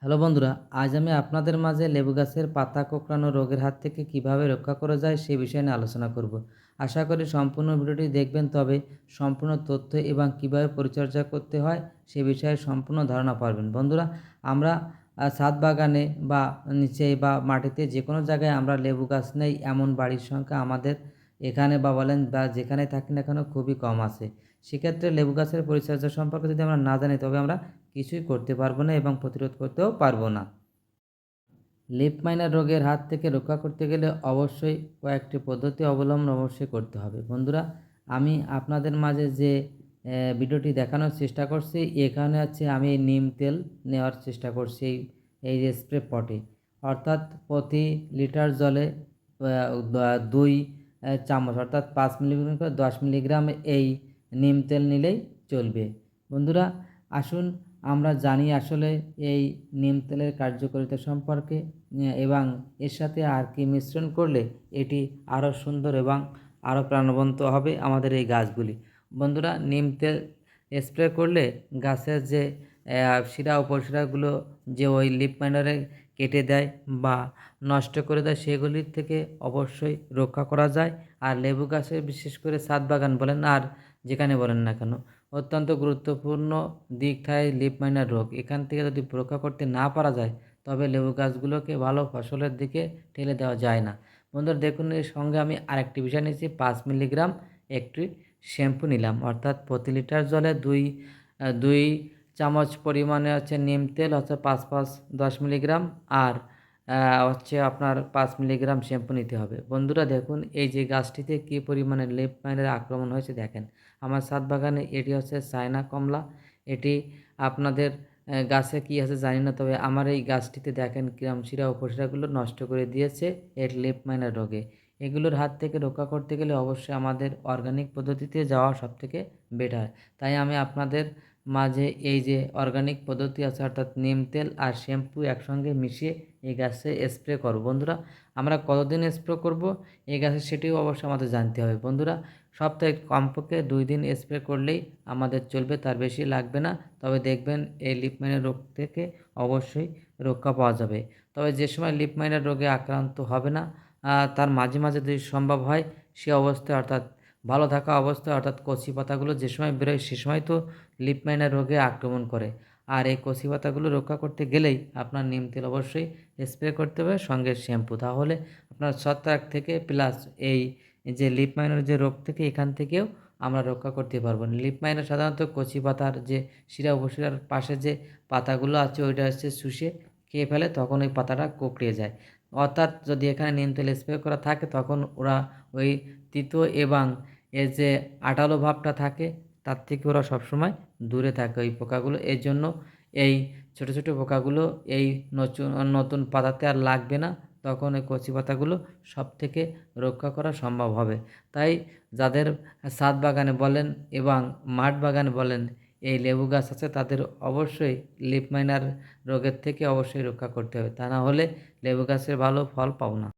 Hello বন্ধুরা, আজ আমি আপনাদের মাঝে লেবু গাছের পাতা কোঁকড়ানো রোগের হাত থেকে কিভাবে রক্ষা করা যায় সে বিষয় নিয়ে আলোচনা করব। আশা করি সম্পূর্ণ ভিডিওটি দেখবেন, তবে সম্পূর্ণ তথ্য এবং কিভাবে পরিচর্যা করতে হয় সে বিষয়ে সম্পূর্ণ ধারণা পাবেন। বন্ধুরা, আমরা ছাদ বাগানে বা নিচে বা মাটিতে যে কোনো জায়গায় আমরা লেবু গাছ নেই এমন বাড়ির সংখ্যা আমাদের এখানে বা বলেন বা যেখানে থাকি না কেন খুবই কম আছে। সেক্ষেত্রে লেবু গাছের পরিচর্যা সম্পর্কে যদি আমরা না জানি তবে আমরা কিছুই করতে পারবো না এবং প্রতিরোধ করতেও পারবো না। লিফ মাইনার রোগের হাত থেকে রক্ষা করতে গেলে অবশ্যই কয়েকটি পদ্ধতি অবলম্বন অবশ্যই করতে হবে। বন্ধুরা, আমি আপনাদের মাঝে যে ভিডিওটি দেখানোর চেষ্টা করছি, এখানে হচ্ছে আমি নিম তেল নেওয়ার চেষ্টা করছি এই যে স্প্রে পটে, অর্থাৎ প্রতি লিটার জলে 2 চামচ অর্থাৎ 5 মিলিগ্রাম করে 10 মিলিগ্রাম এই নিম তেল নিলেই চলবে। বন্ধুরা, আসুন আমরা জানি আসলে এই নিম তেলের কার্যকারিতা সম্পর্কে এবং এর সাথে আর কি মিশ্রণ করলে এটি আরও সুন্দর এবং আরও প্রাণবন্ত হবে আমাদের এই গাছগুলি। বন্ধুরা, নিম তেল স্প্রে করলে গাছের যে শিরা উপশিরাগুলো যে ওই লিফ মাইনারে কেটে দেয় বা নষ্ট করে দেয় সেগুলির থেকে অবশ্যই রক্ষা করা যায়। আর লেবু গাছের বিশেষ করে ছাদ বাগান বলেন আর যেখানে বলেন না কেন, অত্যন্ত গুরুত্বপূর্ণ দিক থাকে লিফ মাইনার রোগ। এখান থেকে যদি রক্ষা করতে না পারা যায় তবে লেবু গাছগুলোকে ভালো ফসলের দিকে ঠেলে দেওয়া যায় না। বন্ধুরা দেখুন, এর সঙ্গে আমি আরেকটি বিষয় নিয়েছি, 5 মিলিগ্রাম একটি শ্যাম্পু নিলাম, অর্থাৎ প্রতি লিটার জলে 2 চামচ পরিমাণে হচ্ছে নিম তেল, হচ্ছে 5 মিলিগ্রাম, আর হচ্ছে আপনার 5 মিলিগ্রাম শ্যাম্পু নিতে হবে। বন্ধুরা দেখুন, এই যে গাছটিতে কী পরিমাণে লিফ মাইনারের আক্রমণ হয়েছে দেখেন। আমার ছাদ বাগানে এটি হচ্ছে চায়না কমলা। এটি আপনাদের গাছে কী আছে জানি না, তবে আমার এই গাছটিতে দেখেন কিরম শিরা উপশিরাগুলো নষ্ট করে দিয়েছে এর লিফ মাইনার রোগে। এগুলোর হাত থেকে রক্ষা করতে গেলে অবশ্যই আমাদের অর্গানিক পদ্ধতিতে যাওয়া সবথেকে বেটার। তাই আমি আপনাদের মাঝে এই যে অর্গানিক পদ্ধতি আছে, অর্থাৎ নিম তেল আর শ্যাম্পু একসঙ্গে মিশিয়ে এই গাছে স্প্রে করব। বন্ধুরা, আমরা কতদিন স্প্রে করব এই গাছে সেটিও অবশ্যই আমাদের জানতে হবে। বন্ধুরা, সপ্তাহে কমপক্ষে 2 দিন স্প্রে করলেই আমাদের চলবে, তার বেশি লাগবে না। তবে দেখবেন এই লিফ মাইনার রোগ থেকে অবশ্যই রক্ষা পাওয়া যাবে। তবে যে সময় লিফ মাইনার রোগে আক্রান্ত হবে না, তার মাঝে মাঝে যদি সম্ভব হয় সে অবস্থায়, অর্থাৎ ভালো থাকা অবস্থায়, অর্থাৎ কচি পাতাগুলো যে সময় বেরোয় সে সময় তো লিফ মাইনার রোগে আক্রমণ করে। আর এই কচি পাতাগুলো রক্ষা করতে গেলেই আপনার নিম তেল অবশ্যই স্প্রে করতে হবে, সঙ্গে শ্যাম্পু। তাহলে আপনার ছত্রাক থেকে প্লাস এই যে লিফ মাইনার যে রোগ থেকে এখান থেকেও আমরা রক্ষা করতে পারবো। লিফ মাইনার সাধারণত কচি পাতার যে শিরা উপশিরার পাশে যে পাতাগুলো আছে ওইটা হচ্ছে শুষে খেয়ে ফেলে, তখন ওই পাতাটা কুঁকড়ে যায়। অর্থাৎ যদি এখানে নিম তেল স্প্রে করা থাকে তখন ওরা ওই তিতো এবং এর যে আঠালো ভাবটা থাকে তার থেকে ওরা সবসময় দূরে থাকে ওই পোকাগুলো। এর জন্য এই ছোটো ছোটো পোকাগুলো এই নতুন নতুন পাতাতে আর লাগবে না, তখন এই কচি পাতাগুলো সব থেকে রক্ষা করা সম্ভব হবে। তাই যাদের ছাদ বাগানে বলেন এবং মাঠ বাগানে বলেন এই লেবু গাছ আছে তাদের অবশ্যই লিফ মাইনার রোগের থেকে অবশ্যই রক্ষা করতে হবে, তা না হলে লেবু গাছের ভালো ফল পাবো না।